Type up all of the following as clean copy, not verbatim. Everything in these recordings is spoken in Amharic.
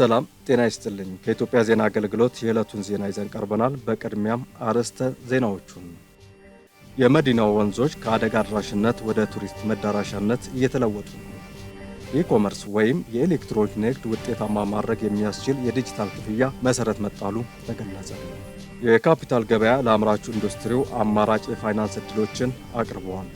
ሰላም ጤና ይስጥልኝ። ከኢትዮጵያ ዜና አገልግሎት የዕለቱን ዜና ይዘን ቀርበናል። በቅድሚያም አርዕስተ ዜናዎቹን። የመዲናው ወንዞች ከአደጋ አድራሽነት ወደ ቱሪስት መዳረሻነት እየተለወጡ ነው። ኢኮመርስ ወይም የኤሌክትሮኒክ ንግድ ውጤታማ ማድረግ የሚያስችል የዲጂታል ክፍያ መሰረት መጣሉ ተገለጸ። የካፒታል ገበያ ለአምራቹ ኢንዱስትሪው አማራጭ የፋይናንስ ዕድሎችን አቅርበዋል።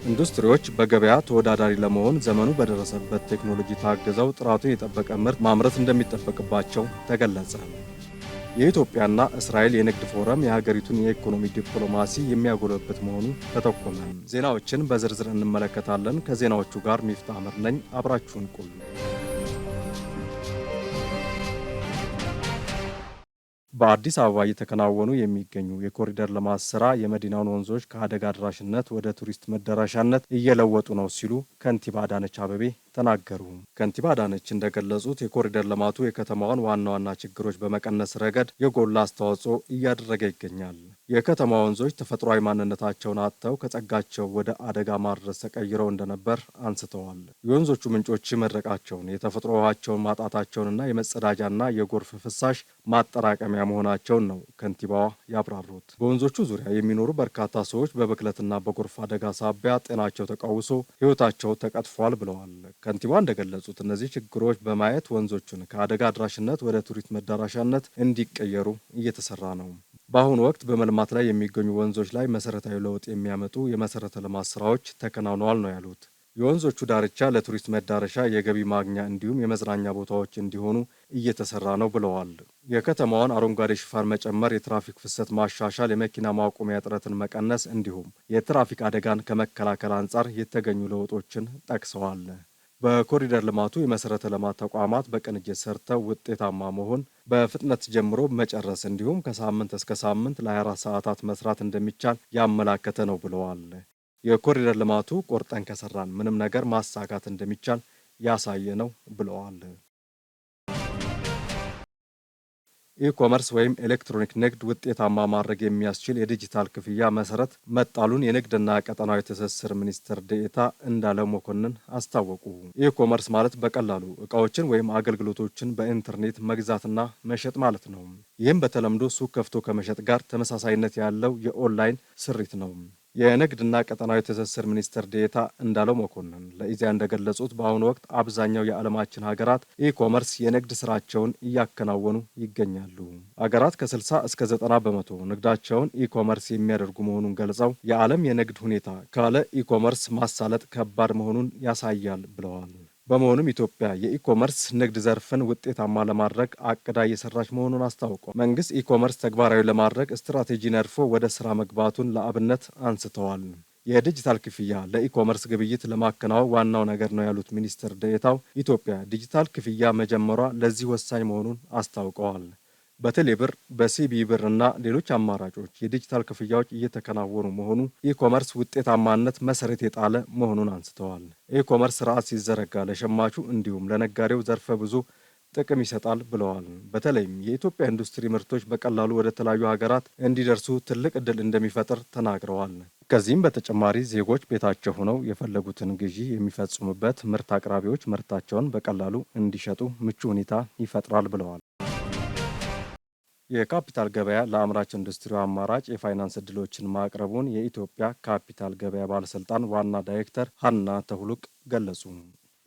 ኢንዱስትሪዎች በገበያ ተወዳዳሪ ለመሆን ዘመኑ በደረሰበት ቴክኖሎጂ ታግዘው ጥራቱን የጠበቀ ምርት ማምረት እንደሚጠበቅባቸው ተገለጸ። የኢትዮጵያና እስራኤል የንግድ ፎረም የሀገሪቱን የኢኮኖሚ ዲፕሎማሲ የሚያጎለብት መሆኑ ተጠቆመ። ዜናዎችን በዝርዝር እንመለከታለን። ከዜናዎቹ ጋር ሚፍታህ አህመድ ነኝ። አብራችሁን ቆዩ። በአዲስ አበባ እየተከናወኑ የሚገኙ የኮሪደር ልማት ስራ የመዲናውን ወንዞች ከአደጋ አድራሽነት ወደ ቱሪስት መዳረሻነት እየለወጡ ነው ሲሉ ከንቲባ አዳነች አቤቤ ተናገሩ። ከንቲባ አዳነች እንደገለጹት የኮሪደር ልማቱ የከተማዋን ዋና ዋና ችግሮች በመቀነስ ረገድ የጎላ አስተዋጽኦ እያደረገ ይገኛል። የከተማ ወንዞች ተፈጥሯዊ ማንነታቸውን አጥተው ከጸጋቸው ወደ አደጋ ማድረስ ተቀይረው እንደነበር አንስተዋል። የወንዞቹ ምንጮች መድረቃቸውን፣ የተፈጥሮ ውሃቸውን ማጣታቸውንና የመጸዳጃና የጎርፍ ፍሳሽ ማጠራቀሚያ መሆናቸውን ነው ከንቲባዋ ያብራሩት። በወንዞቹ ዙሪያ የሚኖሩ በርካታ ሰዎች በብክለትና በጎርፍ አደጋ ሳቢያ ጤናቸው ተቃውሶ ሕይወታቸው ተቀጥፏል ብለዋል። ከንቲባ እንደገለጹት እነዚህ ችግሮች በማየት ወንዞቹን ከአደጋ አድራሽነት ወደ ቱሪስት መዳረሻነት እንዲቀየሩ እየተሰራ ነው። በአሁኑ ወቅት በመልማት ላይ የሚገኙ ወንዞች ላይ መሰረታዊ ለውጥ የሚያመጡ የመሰረተ ልማት ስራዎች ተከናውነዋል ነው ያሉት። የወንዞቹ ዳርቻ ለቱሪስት መዳረሻ የገቢ ማግኛ እንዲሁም የመዝናኛ ቦታዎች እንዲሆኑ እየተሰራ ነው ብለዋል። የከተማዋን አረንጓዴ ሽፋን መጨመር፣ የትራፊክ ፍሰት ማሻሻል፣ የመኪና ማቆሚያ እጥረትን መቀነስ እንዲሁም የትራፊክ አደጋን ከመከላከል አንጻር የተገኙ ለውጦችን ጠቅሰዋል። በኮሪደር ልማቱ የመሰረተ ልማት ተቋማት በቅንጅት ሰርተው ውጤታማ መሆን፣ በፍጥነት ጀምሮ መጨረስ እንዲሁም ከሳምንት እስከ ሳምንት ለ24 ሰዓታት መስራት እንደሚቻል ያመላከተ ነው ብለዋል። የኮሪደር ልማቱ ቆርጠን ከሰራን ምንም ነገር ማሳካት እንደሚቻል ያሳየ ነው ብለዋል። ኢኮመርስ ወይም ኤሌክትሮኒክ ንግድ ውጤታማ ማድረግ የሚያስችል የዲጂታል ክፍያ መሰረት መጣሉን የንግድና ቀጠናዊ ትስስር ሚኒስትር ዴኤታ እንዳለ መኮንን አስታወቁ። ኢኮመርስ ማለት በቀላሉ እቃዎችን ወይም አገልግሎቶችን በኢንተርኔት መግዛትና መሸጥ ማለት ነው። ይህም በተለምዶ ሱቅ ከፍቶ ከመሸጥ ጋር ተመሳሳይነት ያለው የኦንላይን ስሪት ነው። የንግድና ቀጠናዊ ትስስር ሚኒስትር ዴኤታ እንዳለው መኮንን ለኢዜአ እንደገለጹት በአሁኑ ወቅት አብዛኛው የዓለማችን ሀገራት ኢኮመርስ የንግድ ስራቸውን እያከናወኑ ይገኛሉ። ሀገራት ከ60 እስከ 90 በመቶ ንግዳቸውን ኢኮመርስ የሚያደርጉ መሆኑን ገልጸው የዓለም የንግድ ሁኔታ ካለ ኢኮመርስ ማሳለጥ ከባድ መሆኑን ያሳያል ብለዋል። በመሆኑም ኢትዮጵያ የኢኮመርስ ንግድ ዘርፍን ውጤታማ ለማድረግ አቅዳ እየሰራች መሆኑን አስታውቋል። መንግስት ኢኮመርስ ተግባራዊ ለማድረግ ስትራቴጂ ነድፎ ወደ ስራ መግባቱን ለአብነት አንስተዋል። የዲጂታል ክፍያ ለኢኮመርስ ግብይት ለማከናወን ዋናው ነገር ነው ያሉት ሚኒስትር ዴኤታው ኢትዮጵያ ዲጂታል ክፍያ መጀመሯ ለዚህ ወሳኝ መሆኑን አስታውቀዋል። በቴሌብር፣ በሲቢ ብር እና ሌሎች አማራጮች የዲጂታል ክፍያዎች እየተከናወኑ መሆኑ ኢኮመርስ ውጤታማነት መሰረት የጣለ መሆኑን አንስተዋል። ኢኮመርስ ስርዓት ሲዘረጋ ለሸማቹ እንዲሁም ለነጋዴው ዘርፈ ብዙ ጥቅም ይሰጣል ብለዋል። በተለይም የኢትዮጵያ ኢንዱስትሪ ምርቶች በቀላሉ ወደ ተለያዩ ሀገራት እንዲደርሱ ትልቅ ዕድል እንደሚፈጥር ተናግረዋል። ከዚህም በተጨማሪ ዜጎች ቤታቸው ሆነው የፈለጉትን ግዢ የሚፈጽሙበት፣ ምርት አቅራቢዎች ምርታቸውን በቀላሉ እንዲሸጡ ምቹ ሁኔታ ይፈጥራል ብለዋል። የካፒታል ገበያ ለአምራች ኢንዱስትሪው አማራጭ የፋይናንስ ዕድሎችን ማቅረቡን የኢትዮጵያ ካፒታል ገበያ ባለስልጣን ዋና ዳይሬክተር ሀና ተሁሉቅ ገለጹ።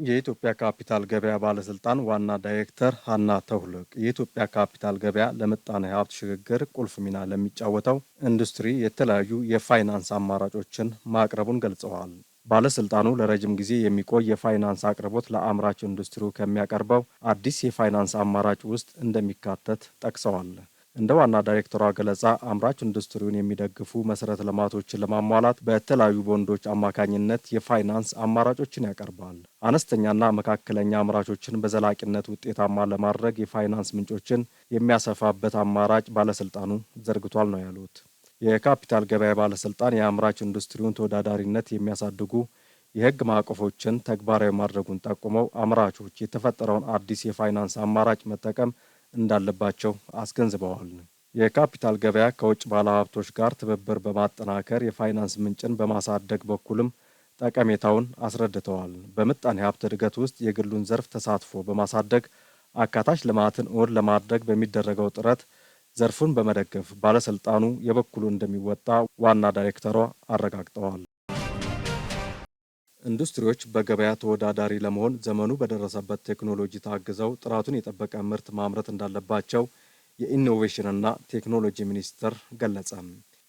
የኢትዮጵያ ካፒታል ገበያ ባለስልጣን ዋና ዳይሬክተር ሀና ተሁሉቅ የኢትዮጵያ ካፒታል ገበያ ለምጣኔ ሀብት ሽግግር ቁልፍ ሚና ለሚጫወተው ኢንዱስትሪ የተለያዩ የፋይናንስ አማራጮችን ማቅረቡን ገልጸዋል። ባለስልጣኑ ለረጅም ጊዜ የሚቆይ የፋይናንስ አቅርቦት ለአምራች ኢንዱስትሪው ከሚያቀርበው አዲስ የፋይናንስ አማራጭ ውስጥ እንደሚካተት ጠቅሰዋል። እንደ ዋና ዳይሬክተሯ ገለጻ አምራች ኢንዱስትሪውን የሚደግፉ መሰረተ ልማቶችን ለማሟላት በተለያዩ ቦንዶች አማካኝነት የፋይናንስ አማራጮችን ያቀርባል። አነስተኛና መካከለኛ አምራቾችን በዘላቂነት ውጤታማ ለማድረግ የፋይናንስ ምንጮችን የሚያሰፋበት አማራጭ ባለስልጣኑ ዘርግቷል ነው ያሉት። የካፒታል ገበያ ባለስልጣን የአምራች ኢንዱስትሪውን ተወዳዳሪነት የሚያሳድጉ የሕግ ማዕቀፎችን ተግባራዊ ማድረጉን ጠቁመው አምራቾች የተፈጠረውን አዲስ የፋይናንስ አማራጭ መጠቀም እንዳለባቸው አስገንዝበዋል። የካፒታል ገበያ ከውጭ ባለሀብቶች ጋር ትብብር በማጠናከር የፋይናንስ ምንጭን በማሳደግ በኩልም ጠቀሜታውን አስረድተዋል። በምጣኔ ሀብት እድገት ውስጥ የግሉን ዘርፍ ተሳትፎ በማሳደግ አካታች ልማትን እውን ለማድረግ በሚደረገው ጥረት ዘርፉን በመደገፍ ባለስልጣኑ የበኩሉን እንደሚወጣ ዋና ዳይሬክተሯ አረጋግጠዋል። ኢንዱስትሪዎች በገበያ ተወዳዳሪ ለመሆን ዘመኑ በደረሰበት ቴክኖሎጂ ታግዘው ጥራቱን የጠበቀ ምርት ማምረት እንዳለባቸው የኢኖቬሽንና ቴክኖሎጂ ሚኒስቴር ገለጸ።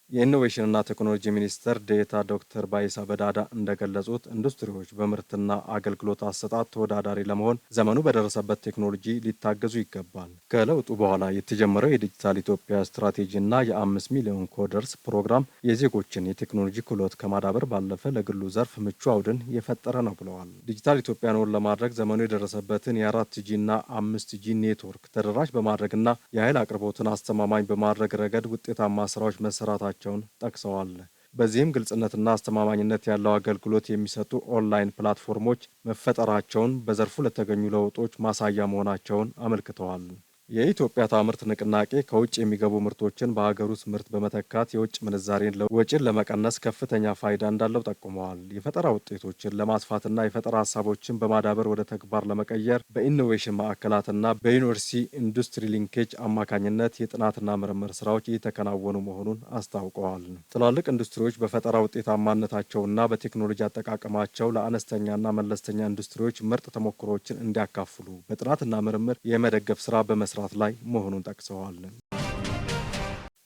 የኢኖቬሽንና ቴክኖሎጂ ሚኒስትር ዴኤታ ዶክተር ባይሳ በዳዳ እንደገለጹት ኢንዱስትሪዎች በምርትና አገልግሎት አሰጣጥ ተወዳዳሪ ለመሆን ዘመኑ በደረሰበት ቴክኖሎጂ ሊታገዙ ይገባል። ከለውጡ በኋላ የተጀመረው የዲጂታል ኢትዮጵያ ስትራቴጂና የ5 ሚሊዮን ኮደርስ ፕሮግራም የዜጎችን የቴክኖሎጂ ክህሎት ከማዳበር ባለፈ ለግሉ ዘርፍ ምቹ አውድን የፈጠረ ነው ብለዋል። ዲጂታል ኢትዮጵያን እውን ለማድረግ ዘመኑ የደረሰበትን የ4Gና 5G ኔትወርክ ተደራሽ በማድረግና የኃይል አቅርቦትን አስተማማኝ በማድረግ ረገድ ውጤታማ ስራዎች መሰራታቸው ጠቅሰዋል። በዚህም ግልጽነትና አስተማማኝነት ያለው አገልግሎት የሚሰጡ ኦንላይን ፕላትፎርሞች መፈጠራቸውን በዘርፉ ለተገኙ ለውጦች ማሳያ መሆናቸውን አመልክተዋል። የኢትዮጵያ ታምርት ንቅናቄ ከውጭ የሚገቡ ምርቶችን በሀገር ውስጥ ምርት በመተካት የውጭ ምንዛሬን ወጪን ለመቀነስ ከፍተኛ ፋይዳ እንዳለው ጠቁመዋል። የፈጠራ ውጤቶችን ለማስፋትና የፈጠራ ሀሳቦችን በማዳበር ወደ ተግባር ለመቀየር በኢኖቬሽን ማዕከላትና በዩኒቨርሲቲ ኢንዱስትሪ ሊንኬጅ አማካኝነት የጥናትና ምርምር ስራዎች እየተከናወኑ መሆኑን አስታውቀዋል። ትላልቅ ኢንዱስትሪዎች በፈጠራ ውጤታማነታቸውና በቴክኖሎጂ አጠቃቀማቸው ለአነስተኛና መለስተኛ ኢንዱስትሪዎች ምርጥ ተሞክሮዎችን እንዲያካፍሉ በጥናትና ምርምር የመደገፍ ስራ በመስራት ላይ መሆኑን ጠቅሰዋል።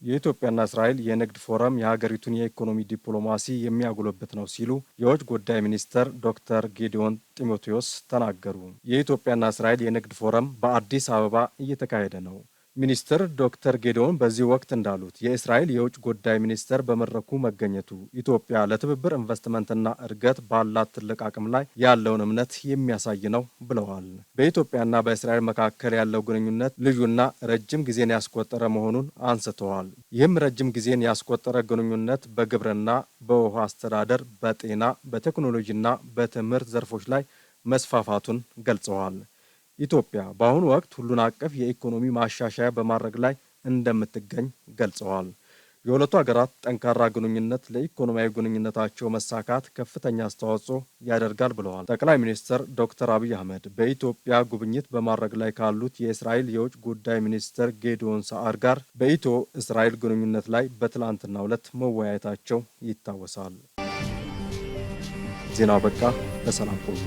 የኢትዮጵያና እስራኤል የንግድ ፎረም የሀገሪቱን የኢኮኖሚ ዲፕሎማሲ የሚያጎለብት ነው ሲሉ የውጭ ጉዳይ ሚኒስትር ዶክተር ጌዲዮን ጢሞቴዎስ ተናገሩ። የኢትዮጵያና እስራኤል የንግድ ፎረም በአዲስ አበባ እየተካሄደ ነው። ሚኒስትር ዶክተር ጌዲዮን በዚህ ወቅት እንዳሉት የእስራኤል የውጭ ጉዳይ ሚኒስትር በመድረኩ መገኘቱ ኢትዮጵያ ለትብብር ኢንቨስትመንትና እድገት ባላት ትልቅ አቅም ላይ ያለውን እምነት የሚያሳይ ነው ብለዋል። በኢትዮጵያና በእስራኤል መካከል ያለው ግንኙነት ልዩና ረጅም ጊዜን ያስቆጠረ መሆኑን አንስተዋል። ይህም ረጅም ጊዜን ያስቆጠረ ግንኙነት በግብርና፣ በውሃ አስተዳደር፣ በጤና፣ በቴክኖሎጂና በትምህርት ዘርፎች ላይ መስፋፋቱን ገልጸዋል። ኢትዮጵያ በአሁኑ ወቅት ሁሉን አቀፍ የኢኮኖሚ ማሻሻያ በማድረግ ላይ እንደምትገኝ ገልጸዋል። የሁለቱ ሀገራት ጠንካራ ግንኙነት ለኢኮኖሚያዊ ግንኙነታቸው መሳካት ከፍተኛ አስተዋጽኦ ያደርጋል ብለዋል። ጠቅላይ ሚኒስትር ዶክተር አብይ አህመድ በኢትዮጵያ ጉብኝት በማድረግ ላይ ካሉት የእስራኤል የውጭ ጉዳይ ሚኒስትር ጌዲዮን ሰዓር ጋር በኢትዮ እስራኤል ግንኙነት ላይ በትላንትናው ዕለት መወያየታቸው ይታወሳል። ዜናው በቃ። በሰላም ቆዩ።